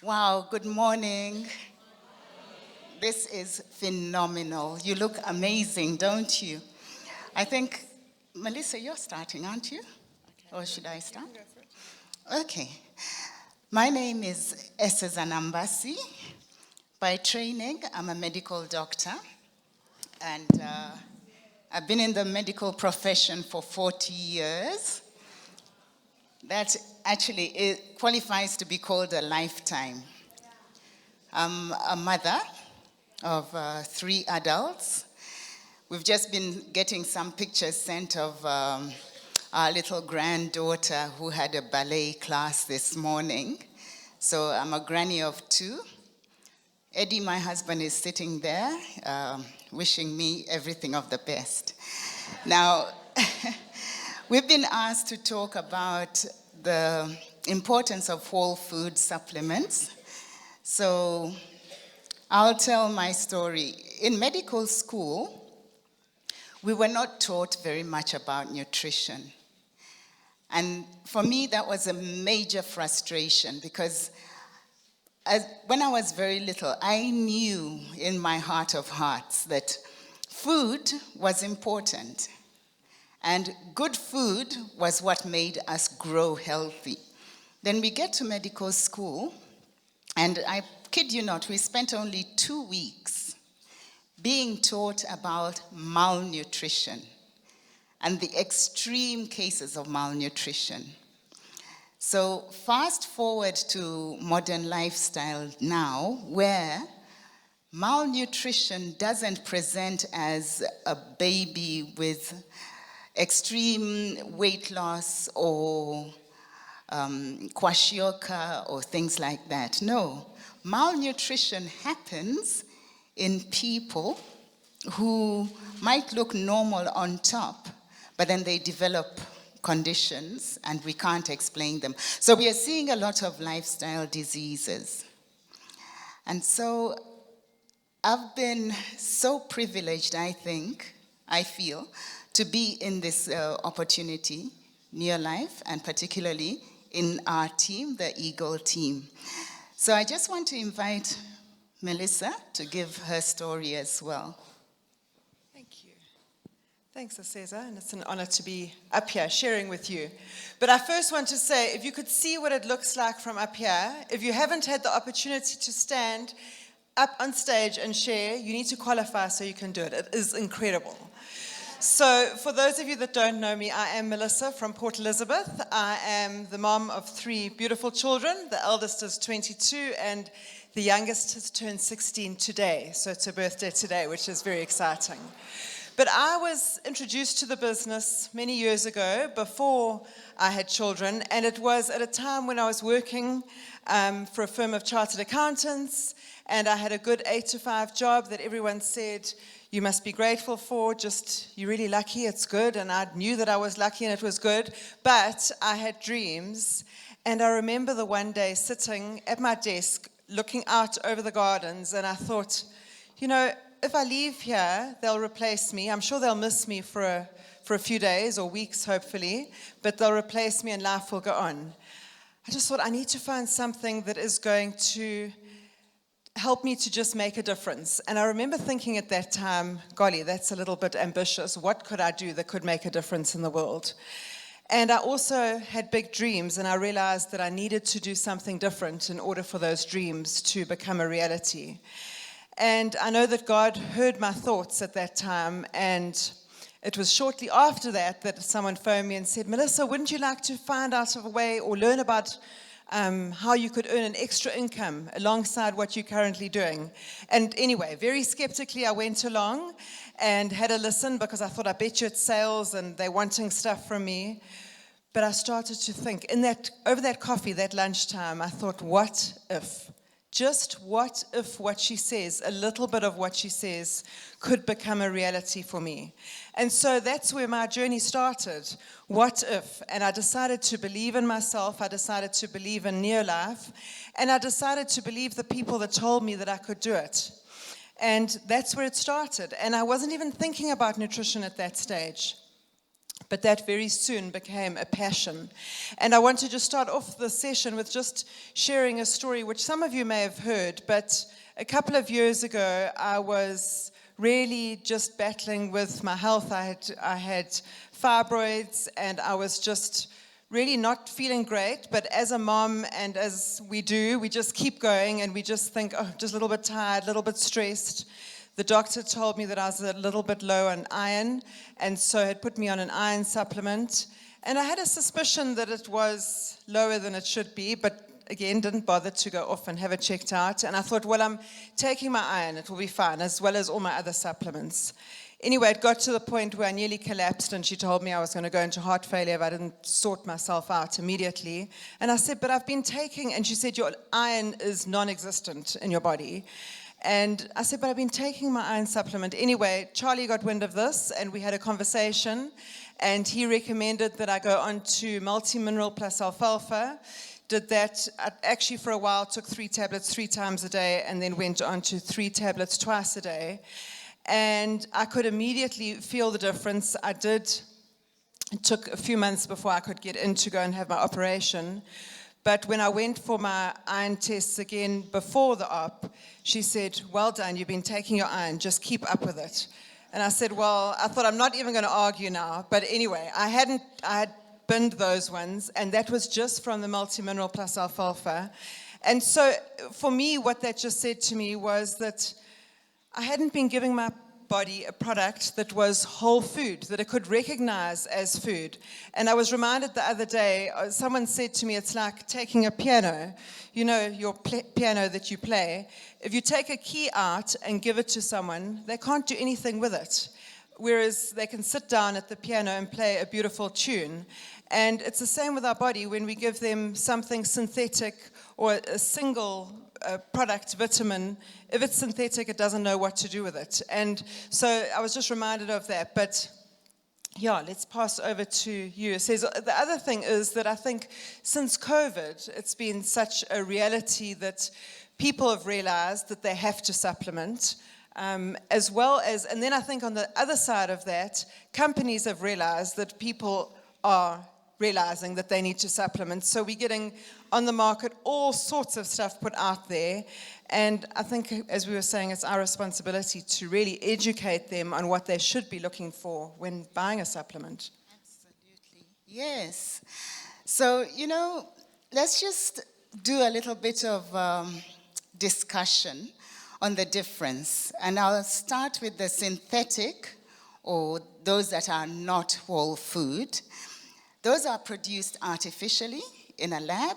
Wow, good morning. This is phenomenal. You look amazing, don't you? I think, Melissa, you're starting, aren't you? Or should I start? Okay. My name is Eseza Nambassi. By training, I'm a medical doctor, and I've been in the medical profession for 40 years. That actually it qualifies to be called a lifetime. I'm a mother of 3 adults. We've just been getting some pictures sent of our little granddaughter who had a ballet class this morning. So I'm a granny of 2. Eddie, my husband, is sitting there wishing me everything of the best. Now, we've been asked to talk about the importance of whole food supplements. So I'll tell my story. In medical school, we were not taught very much about nutrition. And for me, that was a major frustration because when I was very little, I knew in my heart of hearts that food was important. And good food was what made us grow healthy. Then we get to medical school, and I kid you not, we spent only 2 weeks being taught about malnutrition and the extreme cases of malnutrition. So fast forward to modern lifestyle now, where malnutrition doesn't present as a baby with extreme weight loss or kwashiorkor or things like that. No, malnutrition happens in people who might look normal on top, but then they develop conditions and we can't explain them. So we are seeing a lot of lifestyle diseases. And so I've been so privileged, I feel, to be in this opportunity, NeoLife, and particularly in our team, the Eagle team. So I just want to invite Melissa to give her story as well. Thank you. Thanks, Eseza, and it's an honor to be up here sharing with you. But I first want to say, if you could see what it looks like from up here, if you haven't had the opportunity to stand up on stage and share, you need to qualify so you can do it. It is incredible. So for those of you that don't know me, I am Melissa from Port Elizabeth. I am the mom of 3 beautiful children. The eldest is 22 and the youngest has turned 16 today. So it's her birthday today, which is very exciting. But I was introduced to the business many years ago before I had children, and it was at a time when I was working for a firm of chartered accountants, and I had a good 8-to-5 job that everyone said, you must be grateful for, you're really lucky, it's good, and I knew that I was lucky and it was good, but I had dreams, and I remember the one day sitting at my desk, looking out over the gardens, and I thought, if I leave here, they'll replace me. I'm sure they'll miss me for a few days or weeks, hopefully, but they'll replace me and life will go on. I just thought, I need to find something that is going to help me to just make a difference. And I remember thinking at that time, golly, that's a little bit ambitious. What could I do that could make a difference in the world? And I also had big dreams, and I realized that I needed to do something different in order for those dreams to become a reality. And I know that God heard my thoughts at that time, and it was shortly after that someone phoned me and said, Melissa, wouldn't you like to find out of a way or learn about how you could earn an extra income alongside what you're currently doing? And anyway, very skeptically, I went along and had a listen because I thought, I bet you it's sales and they're wanting stuff from me. But I started to think, over that coffee, that lunchtime, I thought, what if? Just what if what she says, a little bit of what she says, could become a reality for me? And so that's where my journey started. What if? And I decided to believe in myself. I decided to believe in NeoLife. And I decided to believe the people that told me that I could do it. And that's where it started. And I wasn't even thinking about nutrition at that stage. But that very soon became a passion. And I want to just start off the session with just sharing a story which some of you may have heard, but a couple of years ago, I was really just battling with my health. I had fibroids, and I was just really not feeling great. But as a mom, and as we do, we just keep going, and we just think, oh, just a little bit tired, a little bit stressed. The doctor told me that I was a little bit low on iron, and so had put me on an iron supplement. And I had a suspicion that it was lower than it should be, but again, didn't bother to go off and have it checked out. And I thought, well, I'm taking my iron, it will be fine, as well as all my other supplements. Anyway, it got to the point where I nearly collapsed, and she told me I was going to go into heart failure if I didn't sort myself out immediately. And I said, but I've been taking, and she said, your iron is non-existent in your body. And I said, but I've been taking my iron supplement. Anyway, Charlie got wind of this, and we had a conversation, and he recommended that I go on to multi-mineral plus alfalfa. Did that, I actually for a while took 3 tablets 3 times a day, and then went on to 3 tablets twice a day. And I could immediately feel the difference. It took a few months before I could get in to go and have my operation. But when I went for my iron tests again before the op, she said, well done, you've been taking your iron, just keep up with it. And I said, well, I thought I'm not even going to argue now. But anyway, I had binned those ones, and that was just from the multi-mineral plus alfalfa. And so for me, what that just said to me was that I hadn't been giving my body a product that was whole food, that it could recognize as food. And I was reminded the other day, someone said to me, it's like taking a piano, you know, your piano that you play. If you take a key out and give it to someone, they can't do anything with it. Whereas they can sit down at the piano and play a beautiful tune. And it's the same with our body. When we give them something synthetic or a single product, vitamin, if it's synthetic, it doesn't know what to do with it. And so I was just reminded of that. But yeah, let's pass over to you. It says, the other thing is that I think since COVID, it's been such a reality that people have realized that they have to supplement, as well as, and then I think on the other side of that, companies have realized that people are realizing that they need to supplement. So we're getting on the market all sorts of stuff put out there. And I think, as we were saying, it's our responsibility to really educate them on what they should be looking for when buying a supplement. Absolutely. Yes. So, let's just do a little bit of discussion on the difference. And I'll start with the synthetic, or those that are not whole food. Those are produced artificially in a lab,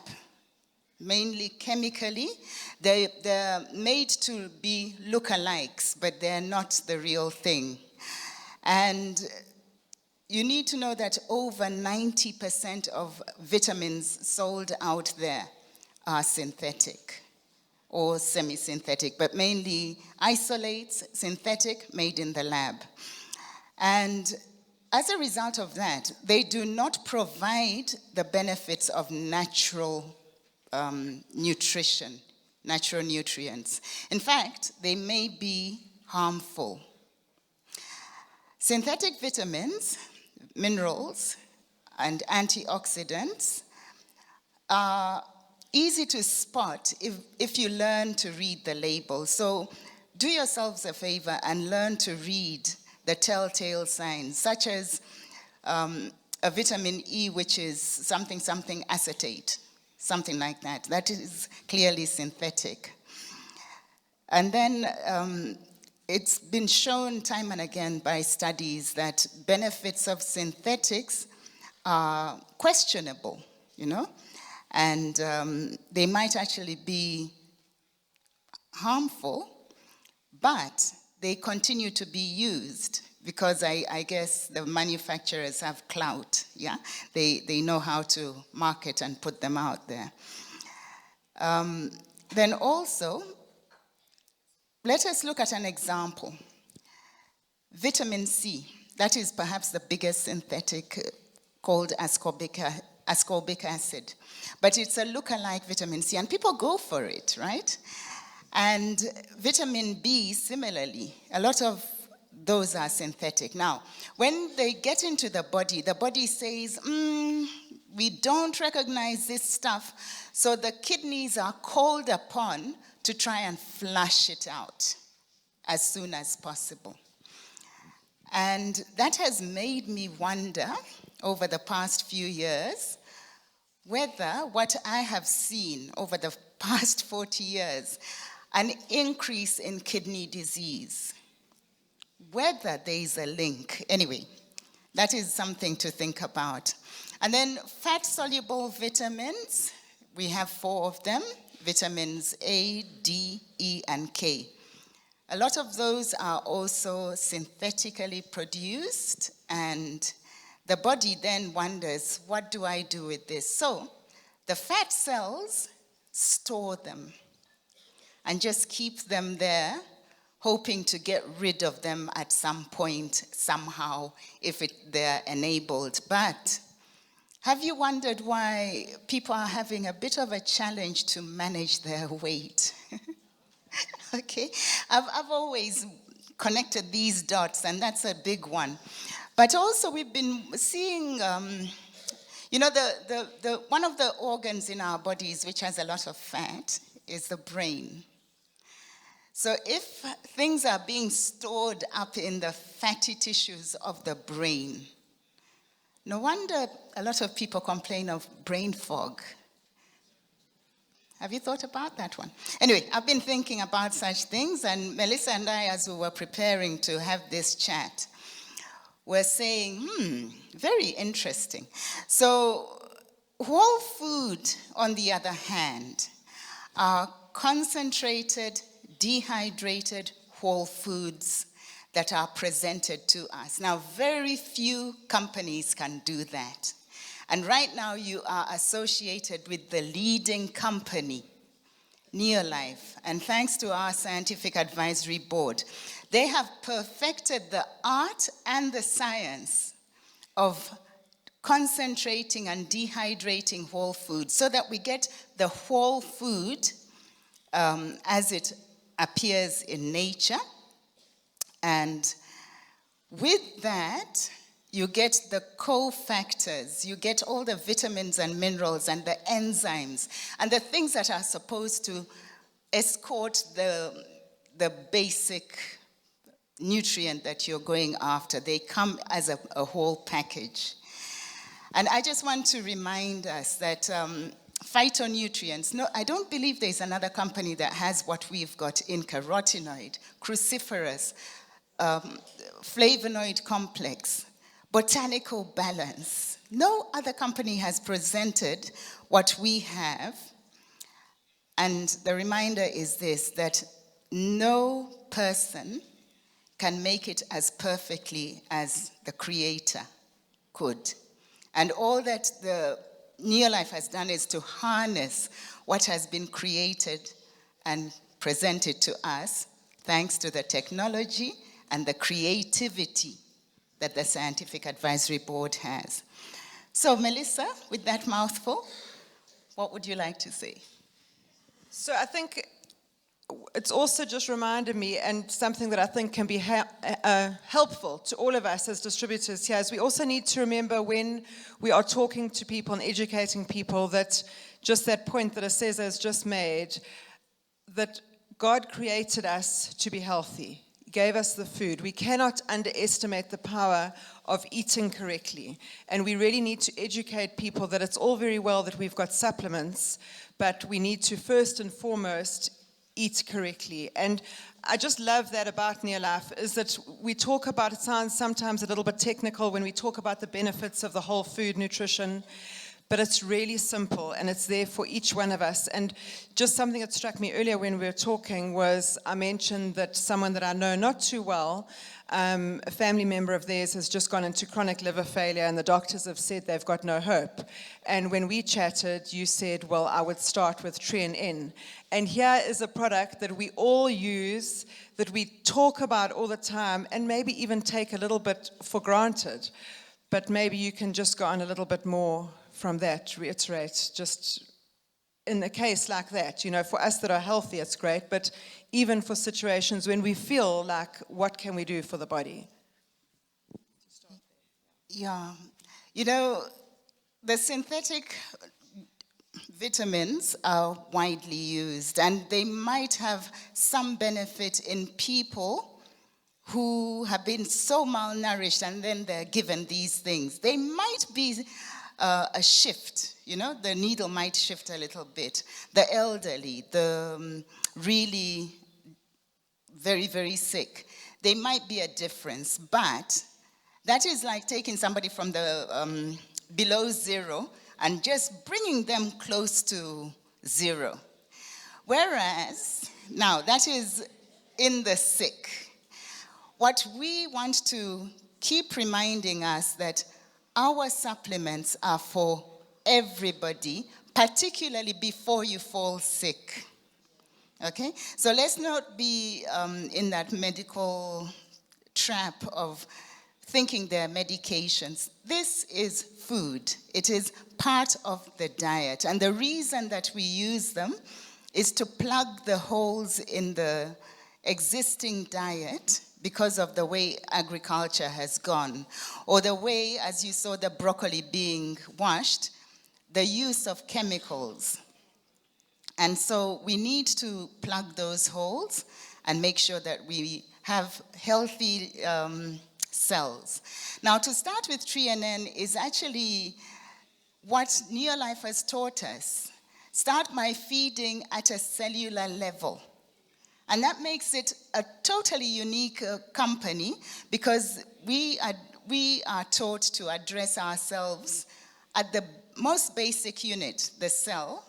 mainly chemically. They're made to be lookalikes, but they're not the real thing. And you need to know that over 90% of vitamins sold out there are synthetic or semi-synthetic, but mainly isolates, synthetic, made in the lab. And as a result of that, they do not provide the benefits of natural nutrition, natural nutrients. In fact, they may be harmful. Synthetic vitamins, minerals, and antioxidants are easy to spot if you learn to read the label. So do yourselves a favor and learn to read the telltale signs, such as a vitamin E, which is something acetate, something like that. That is clearly synthetic. And then it's been shown time and again by studies that benefits of synthetics are questionable, and they might actually be harmful, but they continue to be used because I guess the manufacturers have clout, yeah? They know how to market and put them out there. Then also, let us look at an example. Vitamin C, that is perhaps the biggest synthetic, called ascorbic acid. But it's a lookalike vitamin C, and people go for it, right? And vitamin B, similarly, a lot of those are synthetic. Now, when they get into the body says, we don't recognize this stuff, so the kidneys are called upon to try and flush it out as soon as possible. And that has made me wonder over the past few years whether what I have seen over the past 40 years, an increase in kidney disease, whether there is a link. Anyway, that is something to think about. And then fat-soluble vitamins, we have 4 of them, vitamins A, D, E, and K. A lot of those are also synthetically produced, and the body then wonders, what do I do with this? So the fat cells store them and just keep them there, hoping to get rid of them at some point, somehow, if they're enabled. But have you wondered why people are having a bit of a challenge to manage their weight? Okay, I've always connected these dots, and that's a big one. But also we've been seeing, one of the organs in our bodies which has a lot of fat is the brain. So if things are being stored up in the fatty tissues of the brain, no wonder a lot of people complain of brain fog. Have you thought about that one? Anyway, I've been thinking about such things, and Melissa and I, as we were preparing to have this chat, were saying, very interesting. So whole food, on the other hand, are concentrated, dehydrated whole foods that are presented to us. Now, very few companies can do that. And right now you are associated with the leading company, NeoLife. And thanks to our scientific advisory board, they have perfected the art and the science of concentrating and dehydrating whole food so that we get the whole food as it appears in nature. And with that, you get the cofactors, you get all the vitamins and minerals and the enzymes and the things that are supposed to escort the basic nutrient that you're going after. They come as a whole package. And I just want to remind us that phytonutrients, no, I don't believe there's another company that has what we've got in carotenoid, cruciferous, flavonoid complex, botanical balance. No other company has presented what we have. And the reminder is this, that no person can make it as perfectly as the Creator could. And all that the NeoLife has done is to harness what has been created and presented to us, thanks to the technology and the creativity that the Scientific Advisory Board has. So, Melissa, with that mouthful, what would you like to say? So I think it's also just reminded me, and something that I think can be helpful to all of us as distributors here, is we also need to remember when we are talking to people and educating people that just that point that Eseza has just made, that God created us to be healthy. He gave us the food. We cannot underestimate the power of eating correctly. And we really need to educate people that it's all very well that we've got supplements, but we need to first and foremost eat correctly. And I just love that about NeoLife, is that we talk about, it sounds sometimes a little bit technical when we talk about the benefits of the whole food nutrition, but it's really simple and it's there for each one of us. And just something that struck me earlier when we were talking was, I mentioned that someone that I know not too well, a family member of theirs has just gone into chronic liver failure and the doctors have said they've got no hope. And when we chatted, you said, well, I would start with Tren. And here is a product that we all use, that we talk about all the time, and maybe even take a little bit for granted. But maybe you can just go on a little bit more from that, reiterate just in a case like that. For us that are healthy, it's great, but even for situations when we feel like, what can we do for the body? Yeah. The synthetic vitamins are widely used, and they might have some benefit in people who have been so malnourished and then they're given these things. They might be a shift, the needle might shift a little bit. The elderly, the really very, very sick, they might be a difference, but that is like taking somebody from the below zero and just bringing them close to zero. Whereas, now that is in the sick. What we want to keep reminding us that our supplements are for everybody, particularly before you fall sick. Okay? So let's not be in that medical trap of thinking they're medications. This is food. It is part of the diet. And the reason that we use them is to plug the holes in the existing diet because of the way agriculture has gone, or the way, as you saw the broccoli being washed, the use of chemicals. And so we need to plug those holes and make sure that we have healthy cells. Now, to start with TreeNN is actually what NeoLife has taught us. Start by feeding at a cellular level. And that makes it a totally unique company because we are taught to address ourselves at the most basic unit, the cell,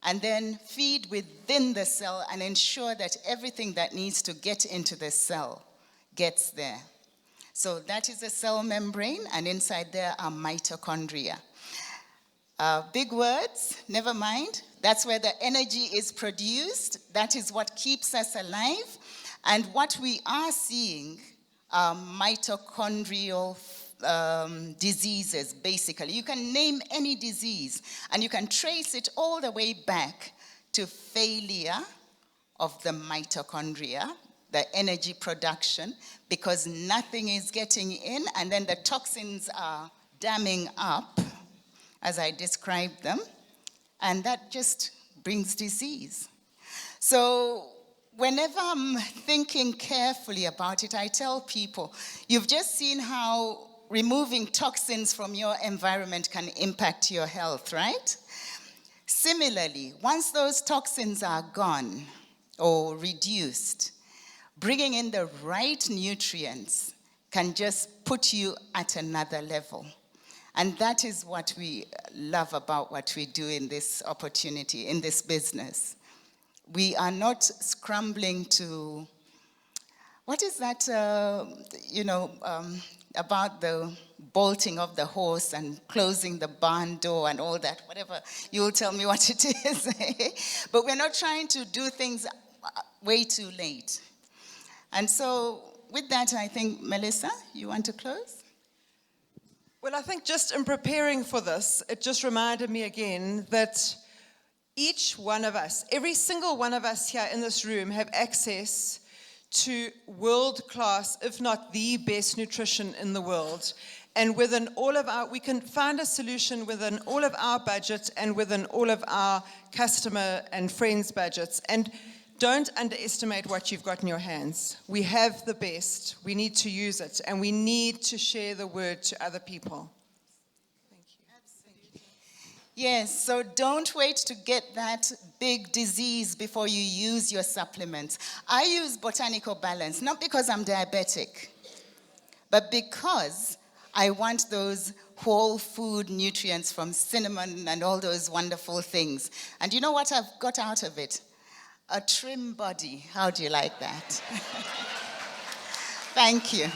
and then feed within the cell and ensure that everything that needs to get into the cell gets there. So that is the cell membrane, and inside there are mitochondria. Big words, never mind. That's where the energy is produced. That is what keeps us alive. And what we are seeing are mitochondrial diseases, basically. You can name any disease, and you can trace it all the way back to failure of the mitochondria, the energy production, because nothing is getting in, and then the toxins are damming up, as I described them, and that just brings disease. So whenever I'm thinking carefully about it, I tell people, you've just seen how removing toxins from your environment can impact your health, right? Similarly, once those toxins are gone or reduced, bringing in the right nutrients can just put you at another level. And that is what we love about what we do in this opportunity, in this business. We are not scrambling to, what is that, about the bolting of the horse and closing the barn door and all that, whatever. You'll tell me what it is. But we're not trying to do things way too late. And so with that, I think, Melissa, you want to close? Well, I think just in preparing for this, it just reminded me again that each one of us, every single one of us here in this room have access to world-class, if not the best nutrition in the world. And within all of we can find a solution within all of our budget and within all of our customer and friends' budgets. And don't underestimate what you've got in your hands. We have the best. We need to use it, and we need to share the word to other people. Thank you. Absolutely. Yes, so don't wait to get that big disease before you use your supplements. I use Botanical Balance, not because I'm diabetic, but because I want those whole food nutrients from cinnamon and all those wonderful things. And you know what I've got out of it? A trim body. How do you like that? Thank you.